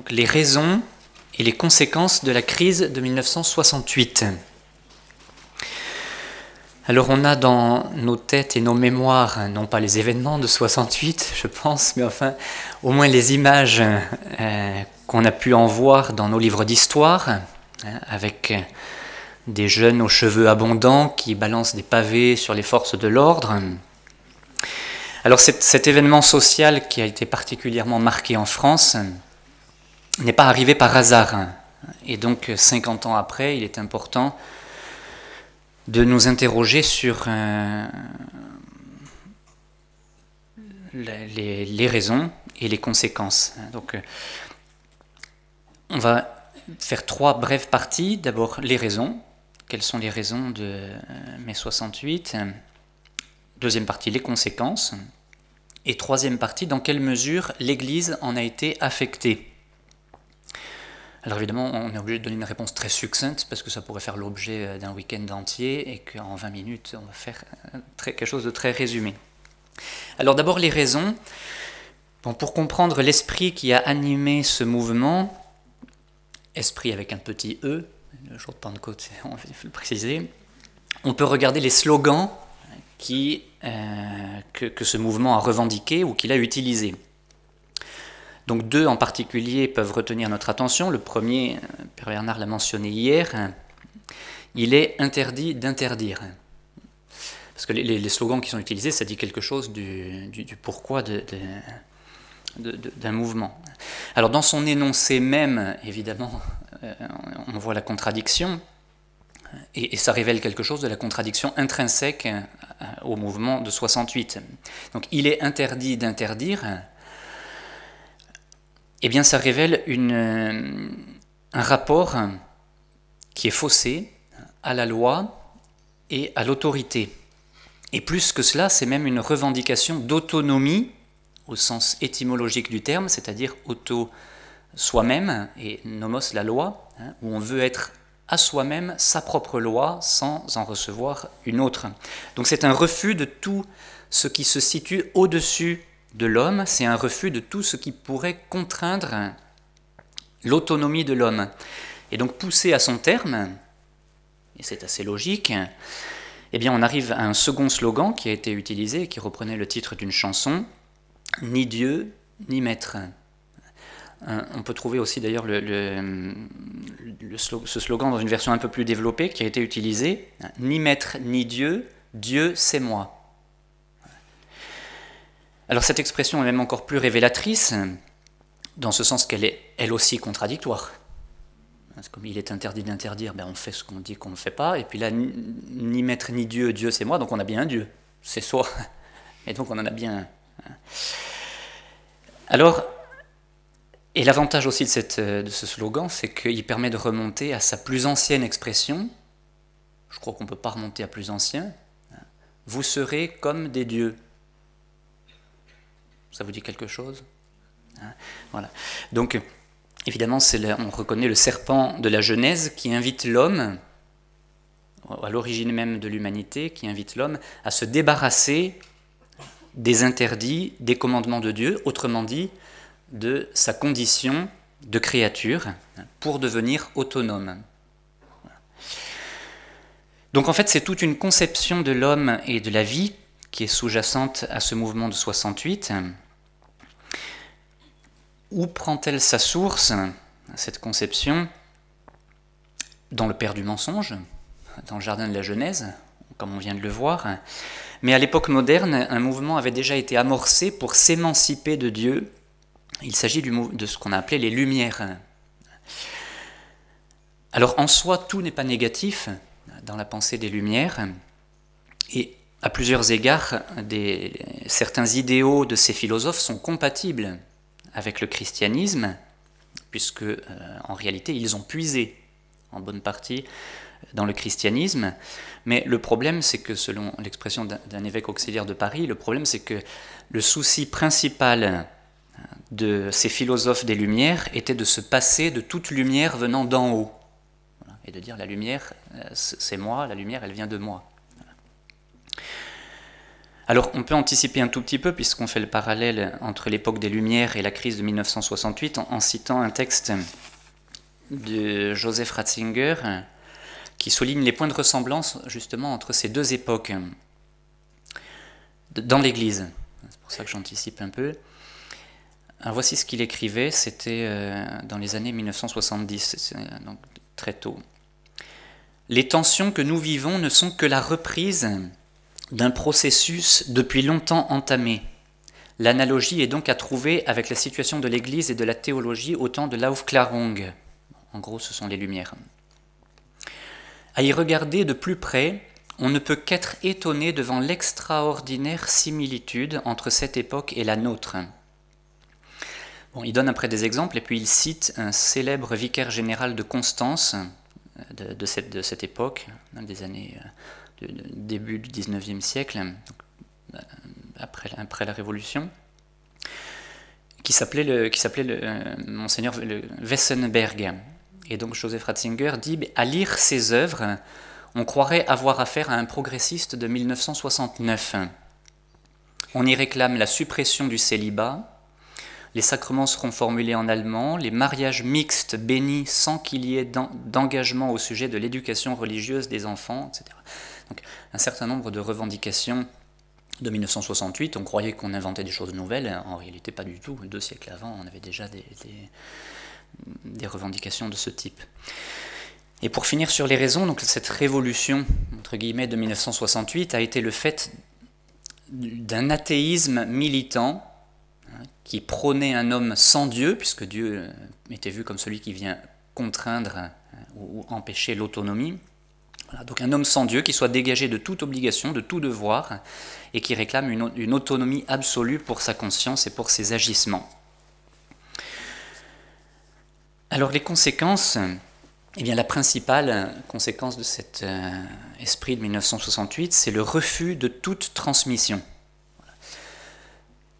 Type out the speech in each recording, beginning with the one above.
Donc les raisons et les conséquences de la crise de 1968. Alors on a dans nos têtes et nos mémoires, non pas les événements de 68, je pense, mais enfin au moins les images qu'on a pu en voir dans nos livres d'histoire, avec des jeunes aux cheveux abondants qui balancent des pavés sur les forces de l'ordre. Alors cet événement social qui a été particulièrement marqué en France n'est pas arrivé par hasard. Et donc 50 ans après, il est important de nous interroger sur les raisons et les conséquences. Donc on va faire 3 brèves parties. D'abord les raisons. Quelles sont les raisons de mai 68 ? Deuxième partie, les conséquences. Et troisième partie, dans quelle mesure l'Église en a été affectée. Alors évidemment, on est obligé de donner une réponse très succincte parce que ça pourrait faire l'objet d'un week-end entier et qu'en 20 minutes, on va faire quelque chose de très résumé. Alors d'abord les raisons. Bon, pour comprendre l'esprit qui a animé ce mouvement, esprit avec un petit E, le jour de Pentecôte, il faut le préciser, on peut regarder les slogans que ce mouvement a revendiqués ou qu'il a utilisés. Donc 2 en particulier peuvent retenir notre attention. Le premier, Père Bernard l'a mentionné hier, il est interdit d'interdire. Parce que les slogans qui sont utilisés, ça dit quelque chose du pourquoi d'un mouvement. Alors dans son énoncé même, évidemment, on voit la contradiction, et ça révèle quelque chose de la contradiction intrinsèque au mouvement de 68. Donc il est interdit d'interdire. Eh bien, ça révèle un rapport qui est faussé à la loi et à l'autorité. Et plus que cela, c'est même une revendication d'autonomie, au sens étymologique du terme, c'est-à-dire auto soi-même, et nomos la loi, où on veut être à soi-même sa propre loi sans en recevoir une autre. Donc c'est un refus de tout ce qui se situe au-dessus de l'homme, c'est un refus de tout ce qui pourrait contraindre l'autonomie de l'homme. Et donc poussé à son terme, et c'est assez logique, eh bien on arrive à un second slogan qui a été utilisé, qui reprenait le titre d'une chanson, « Ni Dieu, ni maître ». On peut trouver aussi d'ailleurs ce slogan dans une version un peu plus développée qui a été utilisée, « Ni maître, ni Dieu, Dieu c'est moi ». Alors cette expression est même encore plus révélatrice, dans ce sens qu'elle est elle aussi contradictoire. Comme il est interdit d'interdire, on fait ce qu'on dit qu'on ne fait pas, et puis là, ni maître ni Dieu, Dieu c'est moi, donc on a bien un Dieu, c'est soi, et donc on en a bien un. Alors, et l'avantage aussi de ce slogan, c'est qu'il permet de remonter à sa plus ancienne expression, je crois qu'on ne peut pas remonter à plus ancien, vous serez comme des dieux. Ça vous dit quelque chose ? Voilà. Donc, évidemment, on reconnaît le serpent de la Genèse qui invite l'homme, à l'origine même de l'humanité, qui invite l'homme à se débarrasser des interdits, des commandements de Dieu, autrement dit, de sa condition de créature, pour devenir autonome. Donc en fait, c'est toute une conception de l'homme et de la vie qui est sous-jacente à ce mouvement de 68. Où prend-elle sa source, cette conception ? Dans le père du mensonge, dans le jardin de la Genèse, comme on vient de le voir. Mais à l'époque moderne, un mouvement avait déjà été amorcé pour s'émanciper de Dieu. Il s'agit de ce qu'on a appelé les Lumières. Alors en soi, tout n'est pas négatif dans la pensée des Lumières, et à plusieurs égards, certains idéaux de ces philosophes sont compatibles avec le christianisme, puisque en réalité ils ont puisé en bonne partie dans le christianisme. Mais le problème, c'est que selon l'expression d'un évêque auxiliaire de Paris, le problème c'est que le souci principal de ces philosophes des Lumières était de se passer de toute lumière venant d'en haut. Voilà. Et de dire la lumière, c'est moi, la lumière, elle vient de moi. Voilà. Alors on peut anticiper un tout petit peu puisqu'on fait le parallèle entre l'époque des Lumières et la crise de 1968 en citant un texte de Joseph Ratzinger qui souligne les points de ressemblance justement entre ces deux époques dans l'Église. C'est pour ça que j'anticipe un peu. Alors voici ce qu'il écrivait, c'était dans les années 1970, donc très tôt. Les tensions que nous vivons ne sont que la reprise d'un processus depuis longtemps entamé. L'analogie est donc à trouver avec la situation de l'Église et de la théologie au temps de l'Aufklärung. En gros, ce sont les Lumières. À y regarder de plus près, on ne peut qu'être étonné devant l'extraordinaire similitude entre cette époque et la nôtre. Bon, il donne après des exemples et puis il cite un célèbre vicaire général de Constance de cette époque, des années début du XIXe siècle, après la Révolution, qui s'appelait Monseigneur Wessenberg. Et donc Joseph Ratzinger dit « À lire ses œuvres, on croirait avoir affaire à un progressiste de 1969. On y réclame la suppression du célibat, les sacrements seront formulés en allemand, les mariages mixtes bénis sans qu'il y ait d'engagement au sujet de l'éducation religieuse des enfants, etc. » Donc un certain nombre de revendications de 1968, on croyait qu'on inventait des choses nouvelles, en réalité pas du tout. 2 siècles avant, on avait déjà des revendications de ce type. Et pour finir sur les raisons, donc cette révolution, entre guillemets, de 1968 a été le fait d'un athéisme militant qui prônait un homme sans Dieu, puisque Dieu était vu comme celui qui vient contraindre ou empêcher l'autonomie. Voilà, donc un homme sans Dieu qui soit dégagé de toute obligation, de tout devoir, et qui réclame une autonomie absolue pour sa conscience et pour ses agissements. Alors les conséquences, eh bien la principale conséquence de cet esprit de 1968, c'est le refus de toute transmission. Voilà.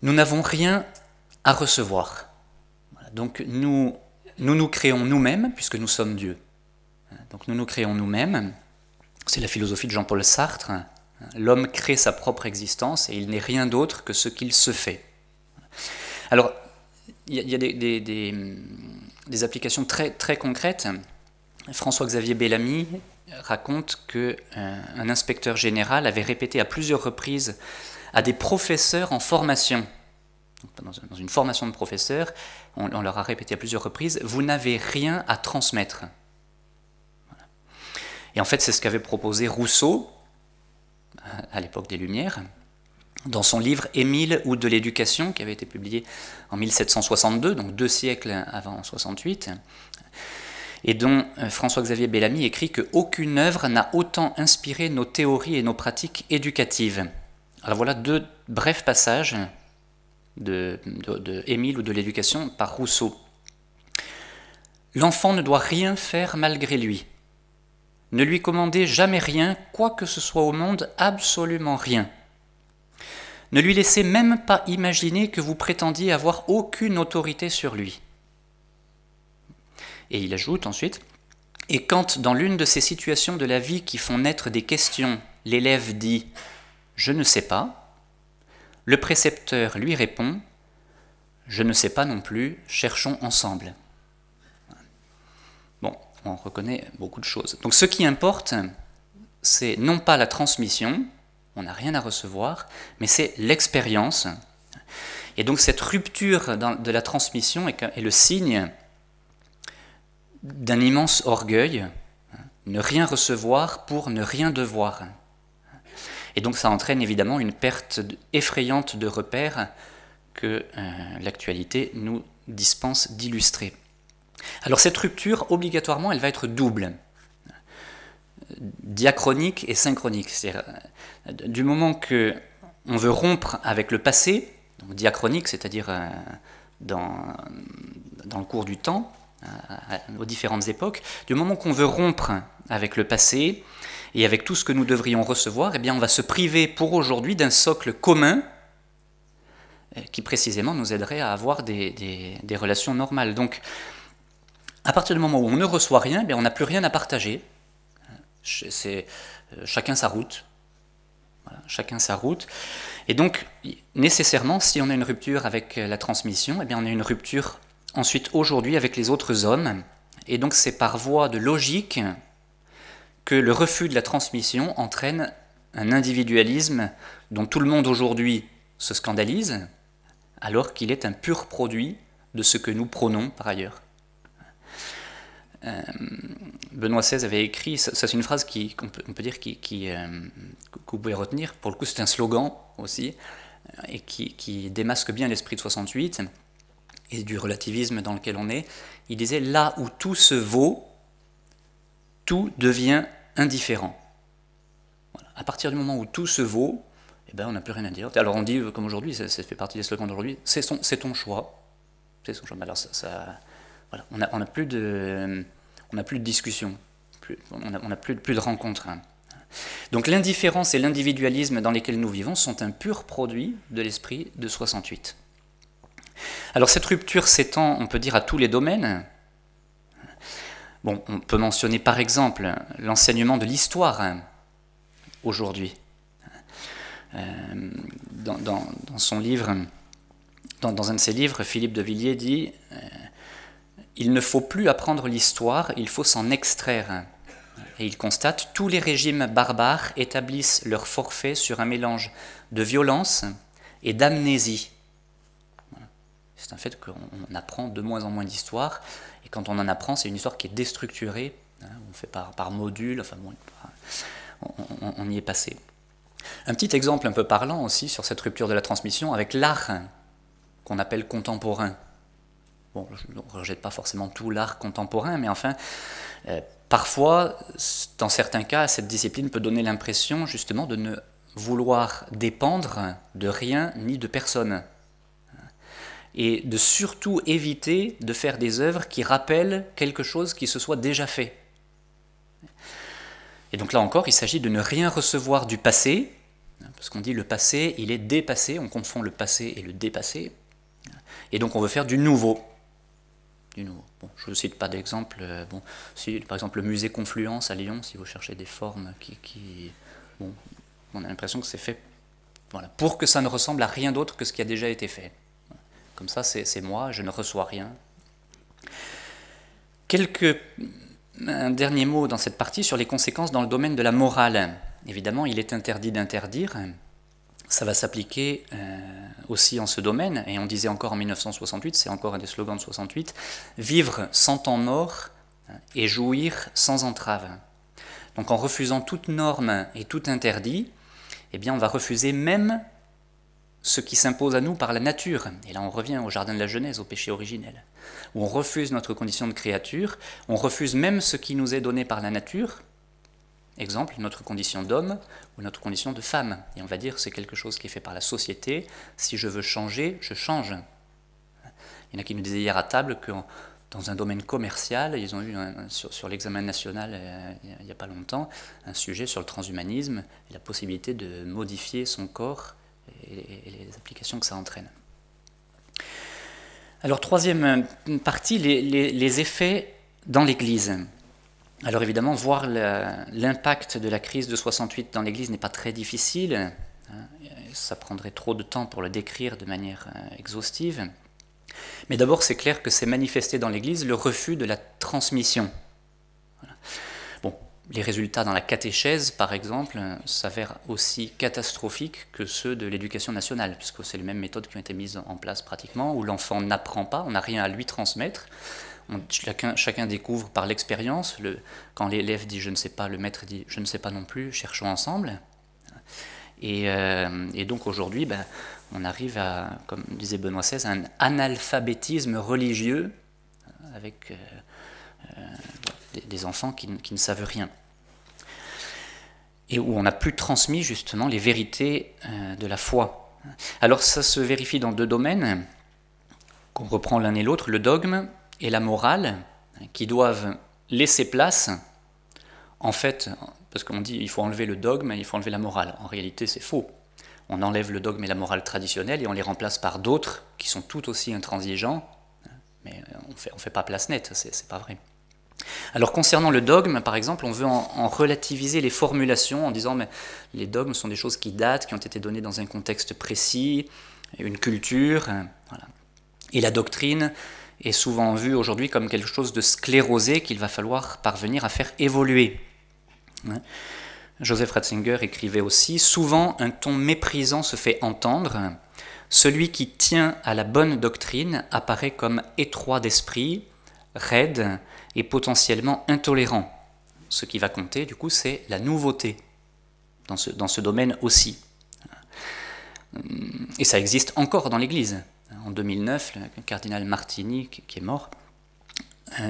Nous n'avons rien à recevoir. Voilà. Donc nous créons nous-mêmes, puisque nous sommes Dieu. Donc nous créons nous-mêmes. C'est la philosophie de Jean-Paul Sartre. L'homme crée sa propre existence et il n'est rien d'autre que ce qu'il se fait. Alors, il y a des applications très, très concrètes. François-Xavier Bellamy raconte qu'un inspecteur général avait répété à plusieurs reprises à des professeurs en formation, dans une formation de professeurs, on leur a répété à plusieurs reprises « Vous n'avez rien à transmettre ». Et en fait, c'est ce qu'avait proposé Rousseau, à l'époque des Lumières, dans son livre « Émile ou de l'éducation », qui avait été publié en 1762, donc 2 siècles avant 68, et dont François-Xavier Bellamy écrit qu'aucune œuvre n'a autant inspiré nos théories et nos pratiques éducatives. Alors voilà 2 brefs passages de Émile ou de l'éducation par Rousseau. « L'enfant ne doit rien faire malgré lui. Ne lui commandez jamais rien, quoi que ce soit au monde, absolument rien. Ne lui laissez même pas imaginer que vous prétendiez avoir aucune autorité sur lui. » Et il ajoute ensuite, « Et quand, dans l'une de ces situations de la vie qui font naître des questions, l'élève dit « Je ne sais pas », le précepteur lui répond « Je ne sais pas non plus, cherchons ensemble. » Bon, on reconnaît beaucoup de choses. Donc ce qui importe, c'est non pas la transmission, on n'a rien à recevoir, mais c'est l'expérience. Et donc cette rupture de la transmission est le signe d'un immense orgueil, ne rien recevoir pour ne rien devoir. Et donc ça entraîne évidemment une perte effrayante de repères que l'actualité nous dispense d'illustrer. Alors cette rupture, obligatoirement, elle va être double, diachronique et synchronique. C'est-à-dire, du moment qu'on veut rompre avec le passé, donc diachronique, c'est-à-dire dans le cours du temps, aux différentes époques, du moment qu'on veut rompre avec le passé et avec tout ce que nous devrions recevoir, eh bien on va se priver pour aujourd'hui d'un socle commun qui précisément nous aiderait à avoir des relations normales. Donc, à partir du moment où on ne reçoit rien, on n'a plus rien à partager. C'est chacun sa route. Voilà, chacun sa route. Et donc, nécessairement, si on a une rupture avec la transmission, eh bien on a une rupture ensuite aujourd'hui avec les autres hommes. Et donc c'est par voie de logique que le refus de la transmission entraîne un individualisme dont tout le monde aujourd'hui se scandalise, alors qu'il est un pur produit de ce que nous prônons par ailleurs. Benoît XVI avait écrit, ça c'est une phrase qu'on peut dire que vous pouvez retenir, pour le coup c'est un slogan aussi, et qui démasque bien l'esprit de 68 et du relativisme dans lequel on est. Il disait « Là où tout se vaut, tout devient indifférent. » Voilà. À partir du moment où tout se vaut, eh ben, on n'a plus rien à dire. Alors on dit, comme aujourd'hui, ça fait partie des slogans d'aujourd'hui, c'est ton choix. C'est son choix. Alors voilà. On n'a plus de discussion, on n'a plus de rencontres. Donc l'indifférence et l'individualisme dans lesquels nous vivons sont un pur produit de l'esprit de 68. Alors cette rupture s'étend, on peut dire, à tous les domaines. Bon, on peut mentionner par exemple l'enseignement de l'histoire aujourd'hui. Dans son livre, dans un de ses livres, Philippe de Villiers dit « Il ne faut plus apprendre l'histoire, il faut s'en extraire ». Et il constate « Tous les régimes barbares établissent leur forfait sur un mélange de violence et d'amnésie. » C'est un fait qu'on apprend de moins en moins d'histoire, et quand on en apprend, c'est une histoire qui est déstructurée, on fait par module, enfin bon, on y est passé. Un petit exemple un peu parlant aussi sur cette rupture de la transmission avec l'art qu'on appelle contemporain. Bon, je ne rejette pas forcément tout l'art contemporain, mais enfin, parfois, dans certains cas, cette discipline peut donner l'impression justement de ne vouloir dépendre de rien ni de personne. Et de surtout éviter de faire des œuvres qui rappellent quelque chose qui se soit déjà fait. Et donc là encore, il s'agit de ne rien recevoir du passé, parce qu'on dit le passé, il est dépassé, on confond le passé et le dépassé, et donc on veut faire du nouveau. Bon, je ne cite pas d'exemple, bon, si, par exemple le musée Confluence à Lyon, si vous cherchez des formes bon, on a l'impression que c'est fait voilà, pour que ça ne ressemble à rien d'autre que ce qui a déjà été fait. Comme ça, c'est moi, je ne reçois rien. Un dernier mot dans cette partie sur les conséquences dans le domaine de la morale. Évidemment, il est interdit d'interdire. Ça va s'appliquer aussi en ce domaine. Et on disait encore en 1968, c'est encore un des slogans de 68, « Vivre sans temps mort et jouir sans entrave ». Donc en refusant toute norme et tout interdit, eh bien on va refuser même ce qui s'impose à nous par la nature. Et là on revient au jardin de la Genèse, au péché originel, où on refuse notre condition de créature, on refuse même ce qui nous est donné par la nature, exemple, notre condition d'homme ou notre condition de femme. Et on va dire c'est quelque chose qui est fait par la société, si je veux changer, je change. Il y en a qui nous disaient hier à table que dans un domaine commercial, ils ont eu sur l'examen national il n'y a pas longtemps, un sujet sur le transhumanisme et la possibilité de modifier son corps et les applications que ça entraîne. Alors troisième partie, les effets dans l'Église. Alors évidemment, voir l'impact de la crise de 68 dans l'Église n'est pas très difficile, ça prendrait trop de temps pour le décrire de manière exhaustive. Mais d'abord, c'est clair que c'est manifesté dans l'Église le refus de la transmission. Voilà. Bon, les résultats dans la catéchèse, par exemple, s'avèrent aussi catastrophiques que ceux de l'éducation nationale, puisque c'est les mêmes méthodes qui ont été mises en place pratiquement, où l'enfant n'apprend pas, on n'a rien à lui transmettre. Chacun découvre par l'expérience. Quand l'élève dit « je ne sais pas », le maître dit « je ne sais pas non plus, cherchons ensemble ». Et donc aujourd'hui, on arrive à, comme disait Benoît XVI, un analphabétisme religieux avec des enfants qui ne savent rien. Et où on n'a plus transmis justement les vérités de la foi. Alors ça se vérifie dans deux domaines, qu'on reprend l'un et l'autre, le dogme et la morale, qui doivent laisser place, en fait, parce qu'on dit il faut enlever le dogme et il faut enlever la morale. En réalité, c'est faux. On enlève le dogme et la morale traditionnelle et on les remplace par d'autres qui sont tout aussi intransigeants, mais on fait pas place nette, c'est pas vrai. Alors concernant le dogme, par exemple, on veut en relativiser les formulations en disant mais les dogmes sont des choses qui datent, qui ont été données dans un contexte précis, une culture, voilà. Et la doctrine est souvent vue aujourd'hui comme quelque chose de sclérosé qu'il va falloir parvenir à faire évoluer. Joseph Ratzinger écrivait aussi « Souvent un ton méprisant se fait entendre. Celui qui tient à la bonne doctrine apparaît comme étroit d'esprit, raide et potentiellement intolérant. Ce qui va compter, du coup, c'est la nouveauté dans ce domaine aussi. Et ça existe encore dans l'Église. En 2009, le cardinal Martini, qui est mort,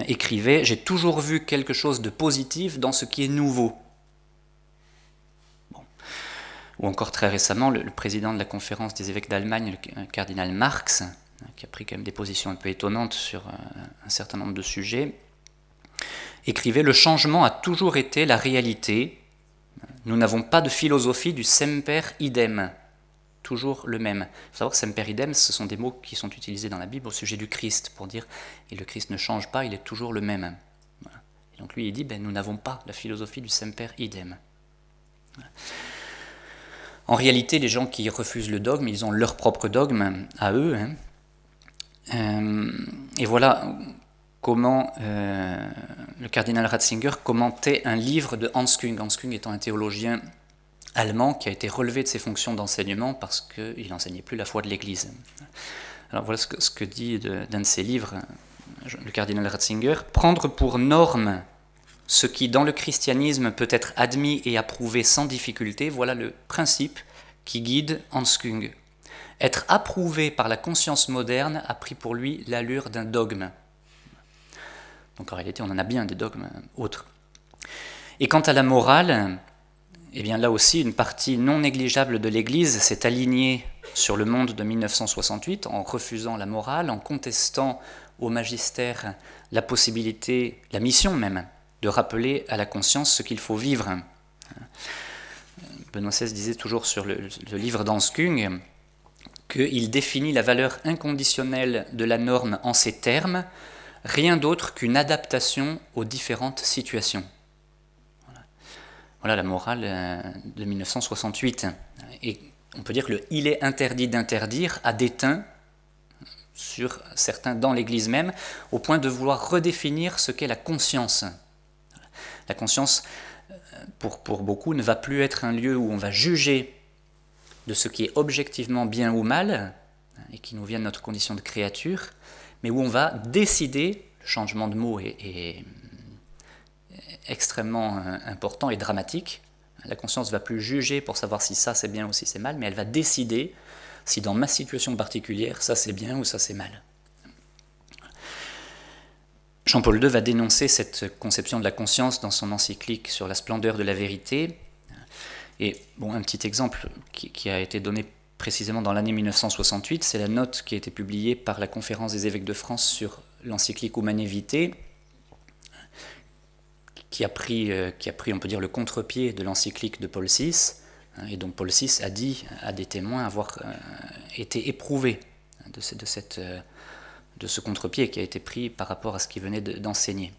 écrivait « J'ai toujours vu quelque chose de positif dans ce qui est nouveau. » Ou encore très récemment, le président de la conférence des évêques d'Allemagne, le cardinal Marx, qui a pris quand même des positions un peu étonnantes sur un certain nombre de sujets, écrivait « Le changement a toujours été la réalité. Nous n'avons pas de philosophie du semper idem. » Toujours le même. Il faut savoir que semper idem, ce sont des mots qui sont utilisés dans la Bible au sujet du Christ, pour dire « Et le Christ ne change pas, il est toujours le même. » Voilà. Et donc lui, il dit « Nous n'avons pas la philosophie du semper idem. » Voilà. En réalité, les gens qui refusent le dogme, ils ont leur propre dogme à eux. Et voilà comment le cardinal Ratzinger commentait un livre de Hans Küng. Hans Küng étant un théologien allemand qui a été relevé de ses fonctions d'enseignement parce qu'il n'enseignait plus la foi de l'Église. Alors voilà ce que dit d'un de ses livres, le cardinal Ratzinger. « Prendre pour norme ce qui, dans le christianisme, peut être admis et approuvé sans difficulté, voilà le principe qui guide Hans Küng. Être approuvé par la conscience moderne a pris pour lui l'allure d'un dogme. » Donc en réalité, on en a bien des dogmes autres. Et quant à la morale, eh bien là aussi, une partie non négligeable de l'Église s'est alignée sur le monde de 1968 en refusant la morale, en contestant au magistère la possibilité, la mission même, de rappeler à la conscience ce qu'il faut vivre. Benoît XVI disait toujours sur le livre d'Hans Küng qu'il définit la valeur inconditionnelle de la norme en ces termes, rien d'autre qu'une adaptation aux différentes situations. Voilà la morale de 1968. Et on peut dire que le « il est interdit d'interdire » a déteint sur certains dans l'Église même, au point de vouloir redéfinir ce qu'est la conscience. La conscience, pour beaucoup, ne va plus être un lieu où on va juger de ce qui est objectivement bien ou mal, et qui nous vient de notre condition de créature, mais où on va décider, le changement de mot est extrêmement important et dramatique. La conscience ne va plus juger pour savoir si ça c'est bien ou si c'est mal, mais elle va décider si dans ma situation particulière, ça c'est bien ou ça c'est mal. Jean-Paul II va dénoncer cette conception de la conscience dans son encyclique sur la splendeur de la vérité. Et bon, un petit exemple qui a été donné précisément dans l'année 1968, c'est la note qui a été publiée par la Conférence des évêques de France sur l'encyclique Humanae Vitae, qui a pris, on peut dire, le contre-pied de l'encyclique de Paul VI, et donc Paul VI a dit à des témoins avoir été éprouvé de ce contre-pied qui a été pris par rapport à ce qu'il venait d'enseigner.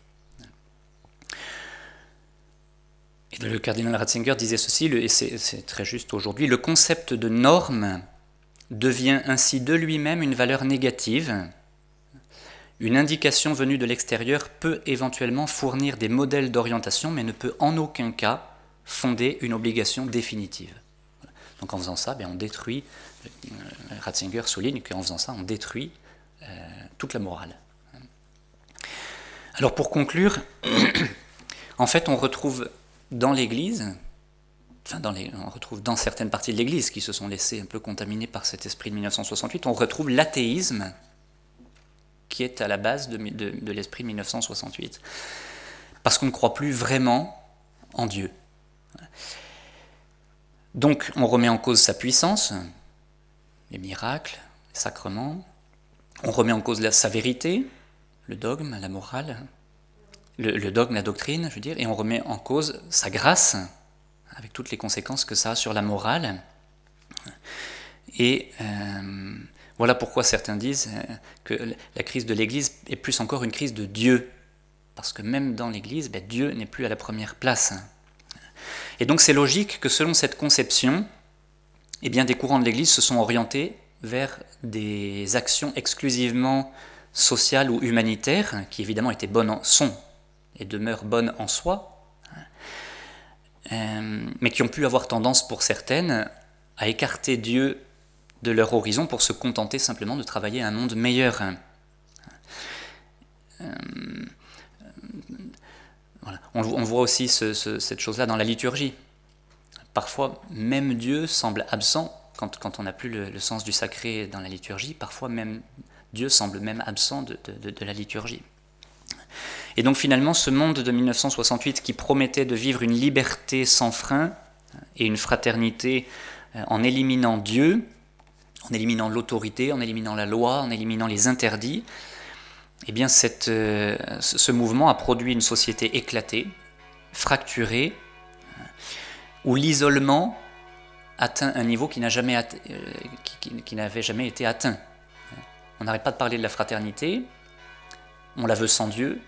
Et le cardinal Ratzinger disait ceci, et c'est très juste aujourd'hui, le concept de norme devient ainsi de lui-même une valeur négative. Une indication venue de l'extérieur peut éventuellement fournir des modèles d'orientation, mais ne peut en aucun cas fonder une obligation définitive. Donc en faisant ça, on détruit, Ratzinger souligne qu'en faisant ça, on détruit toute la morale. Alors pour conclure, en fait on retrouve dans l'Église, on retrouve dans certaines parties de l'Église qui se sont laissées un peu contaminer par cet esprit de 1968, on retrouve l'athéisme qui est à la base de l'esprit de 1968. Parce qu'on ne croit plus vraiment en Dieu. Donc on remet en cause sa puissance, les miracles, les sacrements, on remet en cause sa vérité, le dogme, la morale, le dogme, la doctrine, je veux dire, et on remet en cause sa grâce, avec toutes les conséquences que ça a sur la morale. Et voilà pourquoi certains disent que la crise de l'Église est plus encore une crise de Dieu, parce que même dans l'Église, Dieu n'est plus à la première place. Et donc c'est logique que selon cette conception, eh bien, des courants de l'Église se sont orientés vers des actions exclusivement sociales ou humanitaires, qui évidemment étaient sont et demeurent bonnes en soi, mais qui ont pu avoir tendance pour certaines à écarter Dieu de leur horizon pour se contenter simplement de travailler à un monde meilleur. Voilà. On voit aussi cette chose-là dans la liturgie. Parfois, même Dieu semble absent, quand on n'a plus le sens du sacré dans la liturgie, parfois même Dieu semble même absent de la liturgie. Et donc finalement, ce monde de 1968 qui promettait de vivre une liberté sans frein et une fraternité en éliminant Dieu, en éliminant l'autorité, en éliminant la loi, en éliminant les interdits, eh bien ce mouvement a produit une société éclatée, fracturée, où l'isolement atteint un niveau qui n'avait jamais été atteint. On n'arrête pas de parler de la fraternité, on la veut sans Dieu,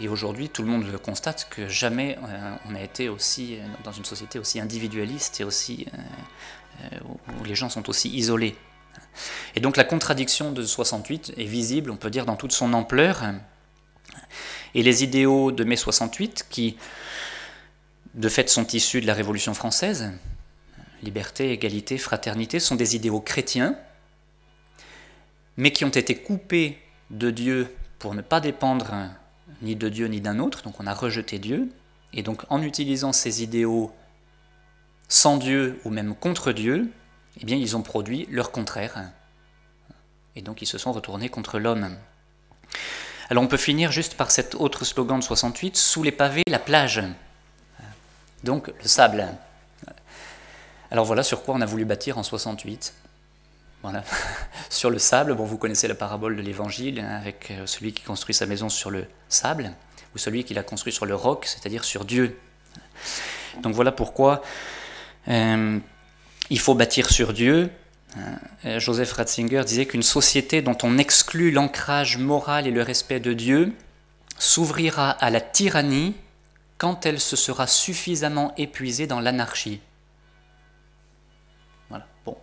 et aujourd'hui tout le monde le constate que jamais on a été aussi dans une société aussi individualiste et aussi où les gens sont aussi isolés. Et donc la contradiction de 68 est visible, on peut dire, dans toute son ampleur, et les idéaux de mai 68 qui de fait sont issus de la Révolution française, liberté, égalité, fraternité, sont des idéaux chrétiens, mais qui ont été coupés de Dieu pour ne pas dépendre ni de Dieu ni d'un autre, donc on a rejeté Dieu, et donc en utilisant ces idéaux sans Dieu ou même contre Dieu, eh bien ils ont produit leur contraire, et donc ils se sont retournés contre l'homme. Alors on peut finir juste par cet autre slogan de 68, sous les pavés, la plage. Donc le sable. Alors voilà sur quoi on a voulu bâtir en 68. Voilà. Sur le sable, bon, vous connaissez la parabole de l'Évangile, avec celui qui construit sa maison sur le sable, ou celui qui l'a construit sur le roc, c'est-à-dire sur Dieu. Donc voilà pourquoi il faut bâtir sur Dieu. Joseph Ratzinger disait qu'une société dont on exclut l'ancrage moral et le respect de Dieu s'ouvrira à la tyrannie quand elle se sera suffisamment épuisée dans l'anarchie. Voilà. Bon,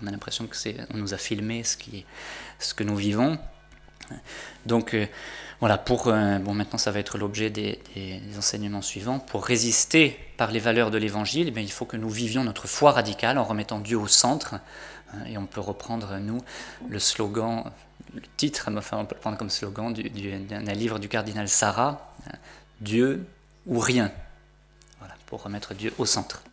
on a l'impression qu'on nous a filmé ce que nous vivons. Donc voilà, bon, maintenant ça va être l'objet des enseignements suivants. Pour résister par les valeurs de l'Évangile, il faut que nous vivions notre foi radicale en remettant Dieu au centre. Et on peut reprendre, nous, le slogan, le titre, enfin on peut le prendre comme slogan d'un livre du cardinal Sarah, Dieu ou rien. Voilà, pour remettre Dieu au centre.